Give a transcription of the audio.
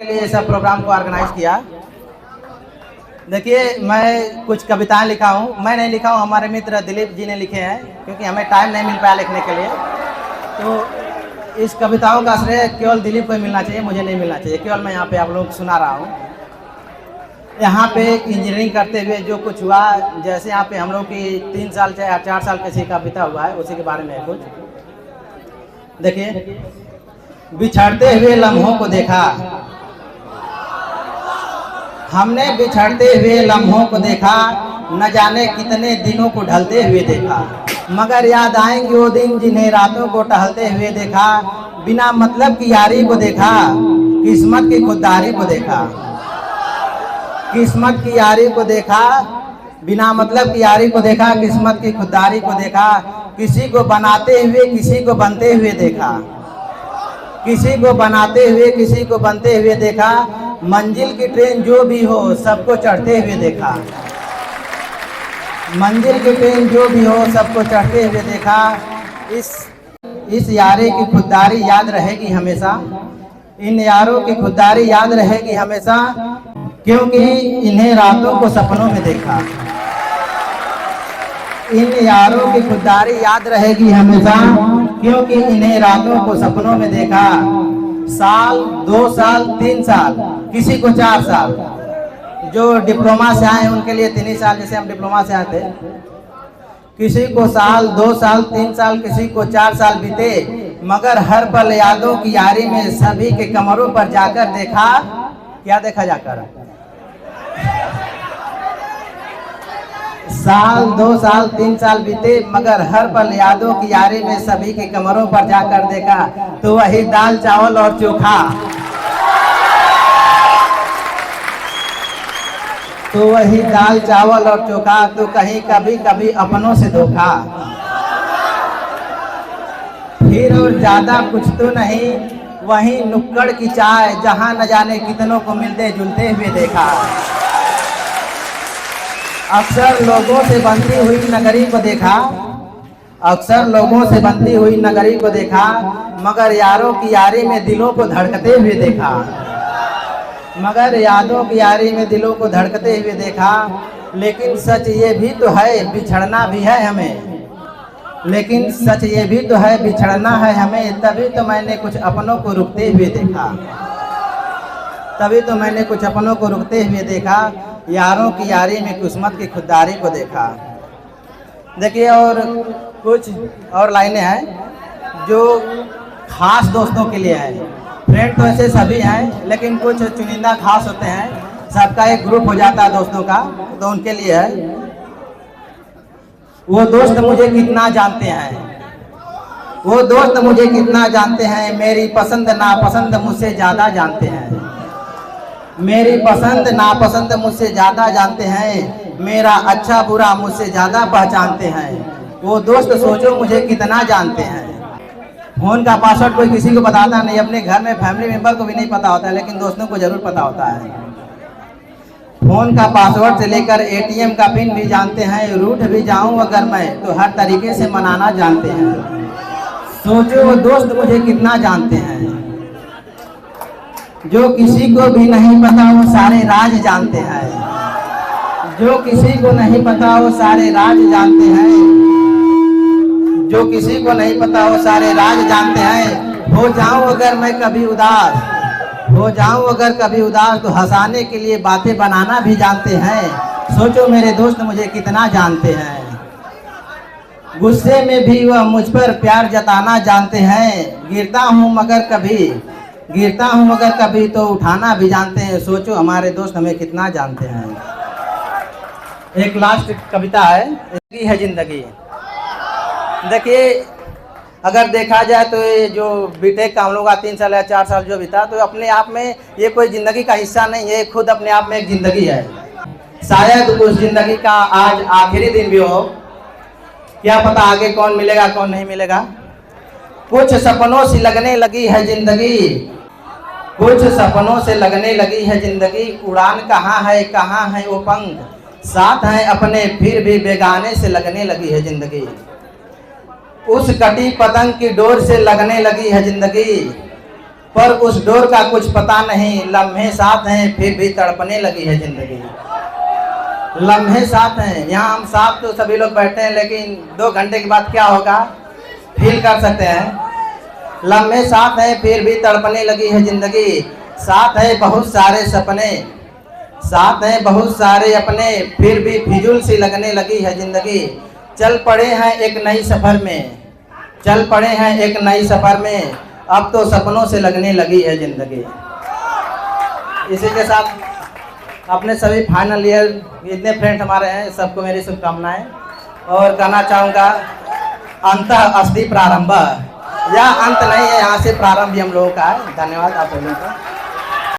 ये सब प्रोग्राम को ऑर्गेनाइज किया। देखिए, मैं कुछ कविताएं लिखा हूँ। मैं नहीं लिखा हूँ, हमारे मित्र दिलीप जी ने लिखे हैं, क्योंकि हमें टाइम नहीं मिल पाया लिखने के लिए। तो इस कविताओं का श्रेय केवल दिलीप को मिलना चाहिए, मुझे नहीं मिलना चाहिए। केवल मैं यहाँ पे आप लोगों को सुना रहा हूँ। यहाँ पे इंजीनियरिंग करते हुए जो कुछ हुआ, जैसे यहाँ पे हम लोग की 3 साल या 4 साल किसी का बीता हुआ है, उसी के बारे में कुछ देखिए। बिछड़ते हुए लम्हों को देखा, हमने बिछड़ते हुए लम्हों को देखा, न जाने कितने दिनों को ढलते हुए देखा, मगर याद आएंगे वो दिन जिन्हें रातों को टहलते हुए देखा। बिना मतलब की यारी को देखा, किस्मत की खुददारी को देखा, किस्मत की यारी को देखा, बिना मतलब की यारी को देखा, किस्मत की खुददारी को देखा। किसी को बनाते हुए किसी को बनते हुए देखा, किसी को बनाते हुए किसी को बनते हुए देखा। मंजिल की ट्रेन जो भी हो सबको चढ़ते हुए देखा, मंजिल की ट्रेन जो भी हो सबको चढ़ते हुए देखा। इस यारे की खुददारी याद रहेगी हमेशा, इन यारों की खुददारी याद रहेगी हमेशा, क्योंकि इन्हें रातों को सपनों में देखा। इन यारों की खुददारी याद रहेगी हमेशा, क्योंकि इन्हें रातों को सपनों में देखा। साल, 2 साल, 3 साल, किसी को 4 साल। जो डिप्लोमा से आए उनके लिए 3 ही साल, जैसे हम डिप्लोमा से आए थे। किसी को साल, 2 साल, 3 साल, किसी को 4 साल बीते, मगर हर पल यादों की यारी में सभी के कमरों पर जाकर देखा। क्या देखा जाकर? साल, 2 साल, 3 साल बीते, मगर हर पल यादों की यारी में सभी के कमरों पर जाकर देखा। तो वही दाल चावल और चोखा, तो वही दाल चावल और चोखा, तो कहीं कभी कभी अपनों से धोखा। फिर और ज्यादा कुछ तो नहीं, वही नुक्कड़ की चाय, जहां न जाने कितनों को मिलते जुलते हुए देखा। अक्सर लोगों से बनती हुई नगरी को देखा, अक्सर लोगों से बनती हुई नगरी को देखा, मगर यारों की यारी में दिलों को धड़कते हुए देखा, मगर यादों की यारी में दिलों को धड़कते हुए देखा। लेकिन सच ये भी तो है बिछड़ना भी है हमें, लेकिन सच ये भी तो है बिछड़ना है हमें। तभी तो मैंने कुछ अपनों को रुकते हुए देखा, तभी तो मैंने कुछ अपनों को रुकते हुए देखा। यारों की यारी में किस्मत की खुददारी को देखा। देखिए, और कुछ और लाइनें हैं जो खास दोस्तों के लिए है। फ्रेंड तो ऐसे सभी हैं, लेकिन कुछ चुनिंदा खास होते हैं। सबका एक ग्रुप हो जाता है दोस्तों का, तो उनके लिए है। वो दोस्त मुझे कितना जानते हैं, वो दोस्त मुझे कितना जानते हैं, मेरी पसंद नापसंद मुझसे ज़्यादा जानते हैं, मेरी पसंद नापसंद मुझसे ज़्यादा जानते हैं, मेरा अच्छा बुरा मुझसे ज़्यादा पहचानते हैं। वो दोस्त सोचो मुझे कितना जानते हैं। फ़ोन का पासवर्ड कोई किसी को बताता नहीं, अपने घर में फैमिली मेंबर को भी नहीं पता होता है, लेकिन दोस्तों को ज़रूर पता होता है। फ़ोन का पासवर्ड से लेकर ATM का पिन भी जानते हैं। रूठ भी जाऊं अगर मैं तो हर तरीके से मनाना जानते हैं। सोचो वो दोस्त मुझे कितना जानते हैं। जो किसी को भी नहीं पता वो सारे राज जानते हैं, जो किसी को नहीं पता वो सारे राज जानते हैं, जो किसी को नहीं पता वो सारे राज जानते हैं। हो जाऊं अगर मैं कभी उदास, हो जाऊं अगर कभी उदास, तो हंसाने के लिए बातें बनाना भी जानते हैं। सोचो मेरे दोस्त मुझे कितना जानते हैं। गुस्से में भी वह मुझ पर प्यार जताना जानते हैं। गिरता हूं मगर कभी तो उठाना भी जानते हैं। सोचो हमारे दोस्त हमें कितना जानते हैं। एक लास्ट कविता है जिंदगी। देखिए, अगर देखा जाए तो ये जो बीटेक का हम लोग का 3 साल या 4 साल जो बीता, तो अपने आप में ये कोई ज़िंदगी का हिस्सा नहीं है, खुद अपने आप में एक ज़िंदगी है। शायद उस ज़िंदगी का आज आखिरी दिन भी हो, क्या पता आगे कौन मिलेगा कौन नहीं मिलेगा। कुछ सपनों से लगने लगी है ज़िंदगी, कुछ सपनों से लगने लगी है ज़िंदगी। उड़ान कहाँ है वो पंख, साथ हैं अपने फिर भी बेगाने से लगने लगी है ज़िंदगी। उस कटी पतंग की डोर से लगने लगी है ज़िंदगी, पर उस डोर का कुछ पता नहीं, लम्हे साथ हैं फिर भी तड़पने लगी है जिंदगी। लम्हे साथ हैं, यहाँ हम साथ तो सभी लोग बैठे हैं, लेकिन 2 घंटे के बाद क्या होगा फील कर सकते हैं। लम्हे साथ हैं फिर भी तड़पने लगी है जिंदगी, साथ है बहुत सारे सपने, साथ हैं बहुत सारे अपने, फिर भी फिजूल सी लगने लगी है जिंदगी। चल पड़े हैं एक नई सफ़र में, चल पड़े हैं एक नई सफ़र में, अब तो सपनों से लगने लगी है जिंदगी। इसी के साथ अपने सभी फाइनल ईयर जितने फ्रेंड हमारे हैं सबको मेरी शुभकामनाएं, और कहना चाहूँगा अंतः अस्ति प्रारंभ, यह अंत नहीं है, यहाँ से प्रारंभ भी हम लोगों का है। धन्यवाद आप लोगों का।